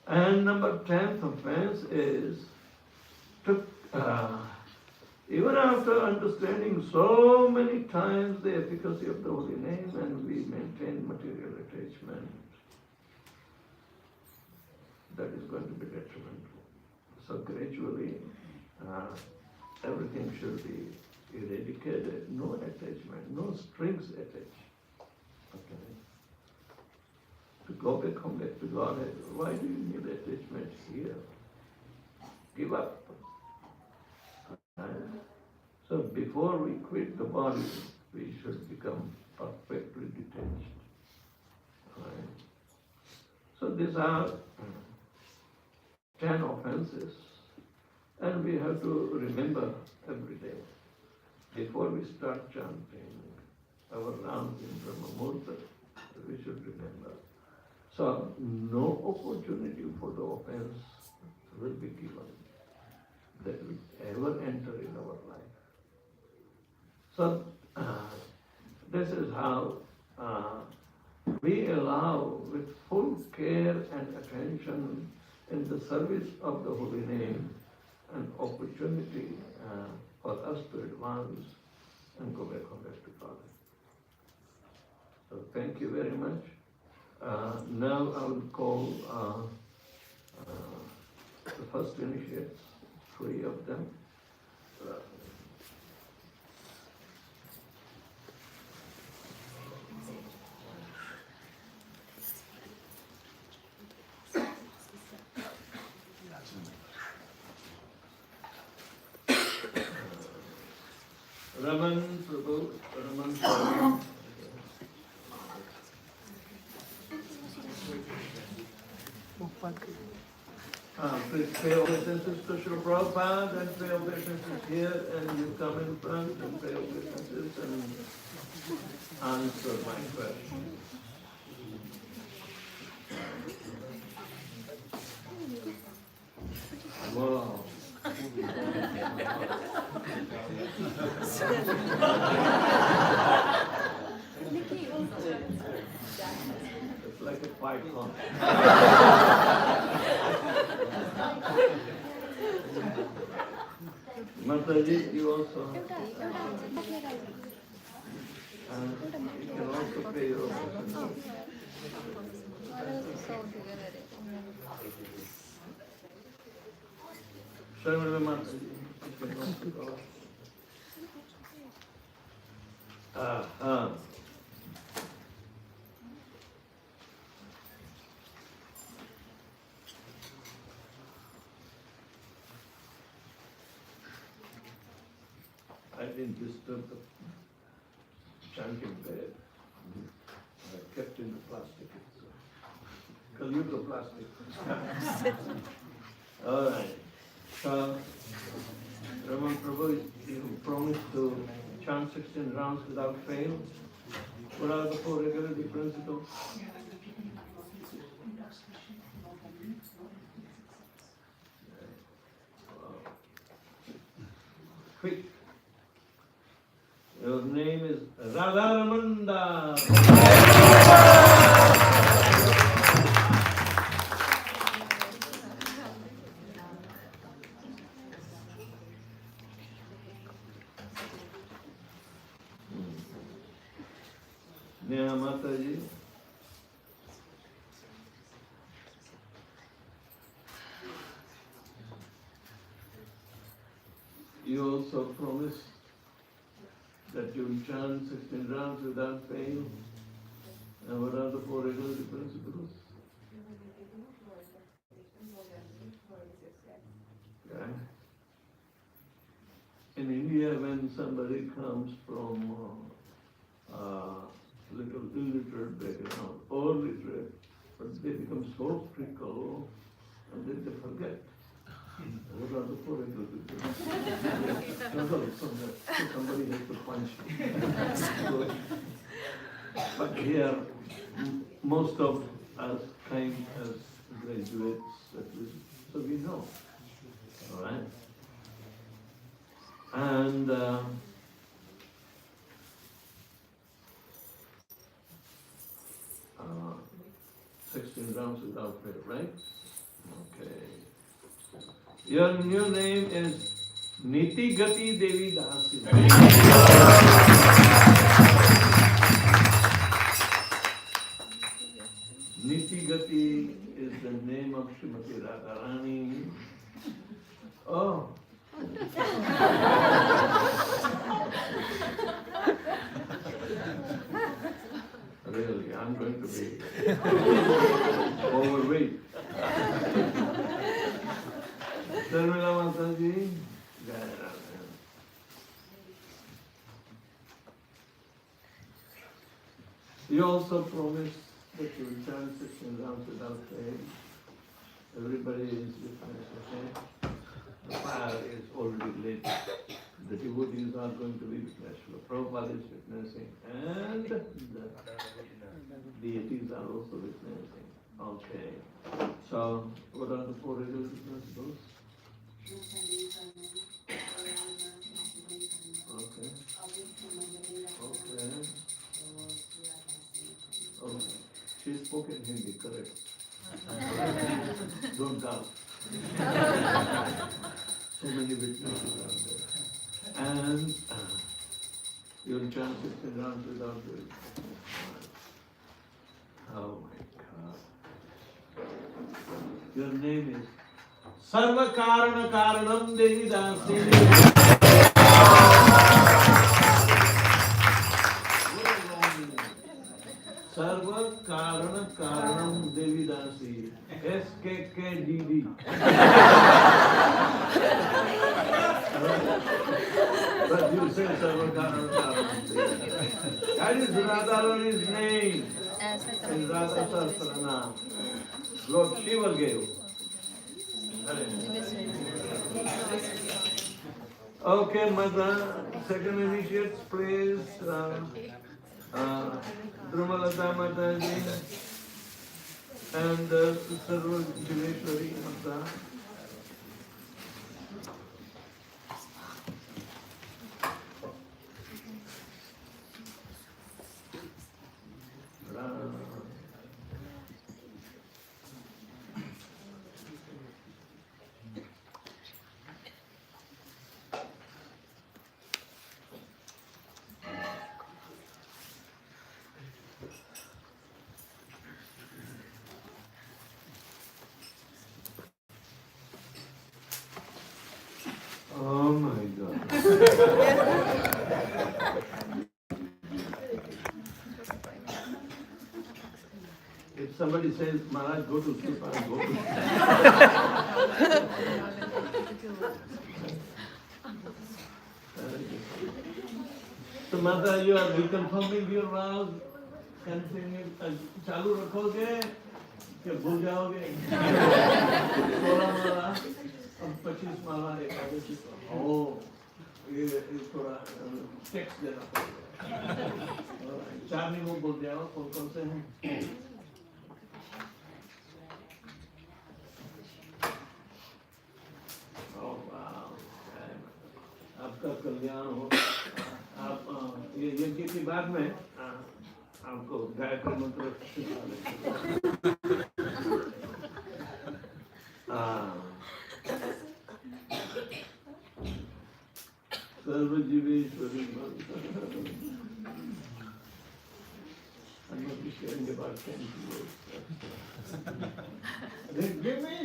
Speaker 2: And number 10th offense is to even after understanding so many times the efficacy of the holy name, and we maintain material attachment, that is going to be detrimental. So gradually, everything should be eradicated, no attachment, no strings attached. Okay. To go back home, back to Godhead, why do you need attachment here? Give up. So before we quit the body, we should become perfectly detached. Right? So these are 10 offenses, and we have to remember every day. Before we start chanting our rounds in Brahma-murta, we should remember. So no opportunity for the offense will be given that will ever enter in our life. So this is how we allow with full care and attention in the service of the holy name an opportunity for us to advance and go back home back to Father. So thank you very much. Now I will call the first initiates, 3 of them. Raman Prabhu, Raman Prabhu. Please pay obeisances to Srila Prabhupada and pay obeisances here, and you come in front and pay obeisances and answer my question. Wow. It's like a fight club. Mataji, you also. You can also pay your obeisances. Sharmila Mataji, you can also go. I didn't disturb the chanting bed. I kept in the plastic. Kalyuga plastic. All right. So, Raman Prabhu, you promised to chant 16 rounds without fail. What are the 4 regularity principles? Quick. Your name is Radharamanda. Neha Mataji. You also promised that you will chant 16 rounds without fail. And what are the 4 regularity principles? Okay. In India, when somebody comes from little illiterate background or literate, but they become so fickle and then they forget. What are the 4 regularity principles? Somebody has to punch me. But here, most of us came as graduates, so we know. All right? And 16 rounds without fail, right? Okay. Your new name is Niti Gati Devi Dasi. Niti Gati is the name of Srimati Radharani. Oh. Really, I'm going to be overweight. Sharmila Mataji, Jai Radha. You also promised that you will chant 16 rounds without fail. Everybody is witness, okay? The fire is already lit. The devotees are going to be witness. Prabhupada is witnessing, and the deities are also witnessing. Okay. So, what are the 4 regularity principles? Okay. Okay. Oh, she spoke in Hindi, correct. Don't doubt. So many witnesses are there. And you'll chant 16 rounds without doing it. Oh my God. Your name is Sarva Karana Karanam Devi Dasi. Sarva Karana Karanam Devi Dasi. SKKDD. But you say Sarva Karana Karanam Devi. That is Radharani's name. In Radha Sahasranam. Lord Shiva gave. Okay, Mother, second initiates, please. Drumalata Mataji and Sarva Jiveshwari Mata. Oh my God. If somebody says, Maharaj, go to sleep, I'll go to sleep. So, Mata, you are reconfirming your vows. Continue. चालू रखोगे कि भूल जाओगे? 16 माला, अब 25 माला एकादशी को. Oh, ये थोड़ा text देना पड़ेगा. 4 नियमों बोल जाओ, कौन से हैं? Oh wow, आपका कल्याण हो. आप ये यज्ञ के बाद में आपको गायत्री मंत्र सिखा देंगे. सर्वजीवेश्वरी I'm not sharing about 10 words. Give me.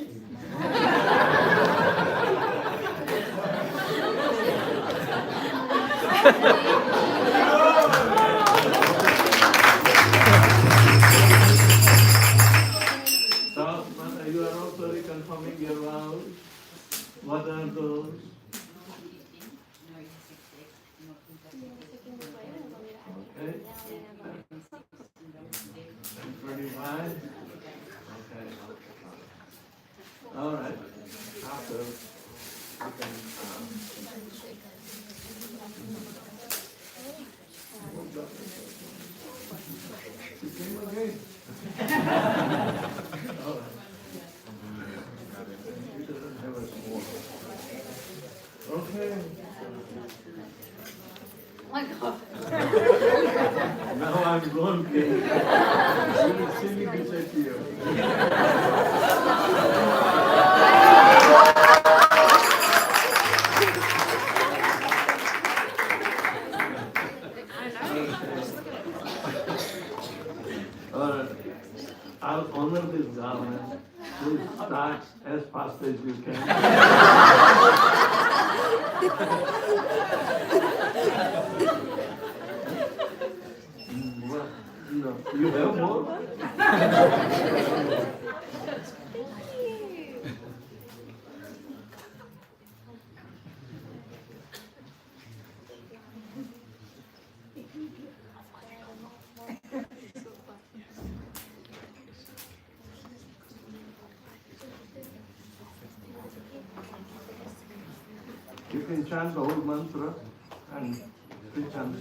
Speaker 2: So, Mother, you are also reconfirming your vows. What are those? Okay. 25. Okay. All right. After you can. All right. He doesn't have a sword. Okay.
Speaker 3: My God.
Speaker 2: Now I'm going to silly to say to you. I'll honor this garment. Please start as fast as you can. No, you have more? You can chant the whole mantra and chant.